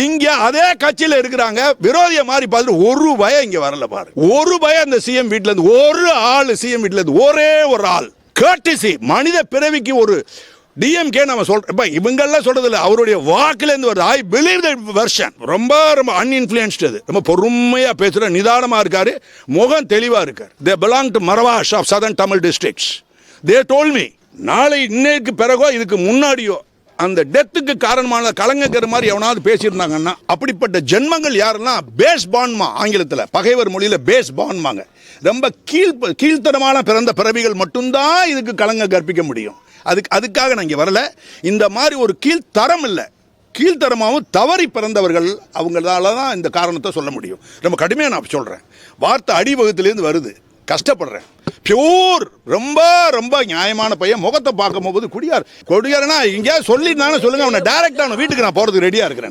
இங்க அதே கட்சியில இருக்கிறாங்க, விரோதிய மாதிரி பார்த்துட்டு ஒரு பயம் இங்க வரல பாரு. ஒரு பயம் அந்த சிஎம் வீட்ல இருந்து, ஒரு ஆள் சிஎம் வீட்ல இருந்து, ஒரே ஒரு ஆள் கர்டிசி. மனித பிறவிக்கு ஒரு டிஎம்கே நம்ம சொல்றோம், இவங்கெல்லாம் சொல்றது இல்லை, அவருடைய வாக்குல இருந்து வருது. I believe that version. ரொம்ப ரொம்ப அன்இன்ஃப்ளூயன்ஸ்டு, அது ரொம்ப பொறுமையா பேசுற, நிதானமா இருக்காரு, முகம் தெளிவா இருக்காரு. தே பிலாங் டு மரவாஷ் of southern Tamil districts. They told me, நாளை இன்னைக்கு பிறகோ இதுக்கு முன்னாடியோ அந்த டெத்துக்கு காரணமான கலங்கக்கிற மாதிரி எவனாவது பேசியிருந்தாங்கன்னா, அப்படிப்பட்ட ஜென்மங்கள் யாரெல்லாம் பேஸ் பான்மா, ஆங்கிலத்தில் பகைவர் மொழியில பேஸ் பான்மாங்க, ரொம்ப கீழ்த்தரமான பிறந்த பிறவிகள் மட்டும்தான் இதுக்கு கலங்க கற்பிக்க முடியும். அதுக்காக நான் இங்கே வரல. இந்த மாதிரி ஒரு கீழ்த்தரம் இல்லை, கீழ்த்தரமாகவும் தவறி பிறந்தவர்கள் அவங்களால தான் இந்த காரணத்தை சொல்ல முடியும். ரொம்ப கடுமையாக நான் சொல்கிறேன், வார்த்தை அடிவகத்திலேருந்து வருது, கஷ்டப்படுறேன். பியூர் ரொம்ப ரொம்ப நியாயமான பையன். முகத்தை பார்க்கும் போது குடியார் கொடியாருன்னா எங்கேயாவது சொல்லிட்டு சொல்லுங்க, அவனை டைரக்டா அவனை வீட்டுக்கு நான் போகிறதுக்கு ரெடியாக இருக்கிறேன்.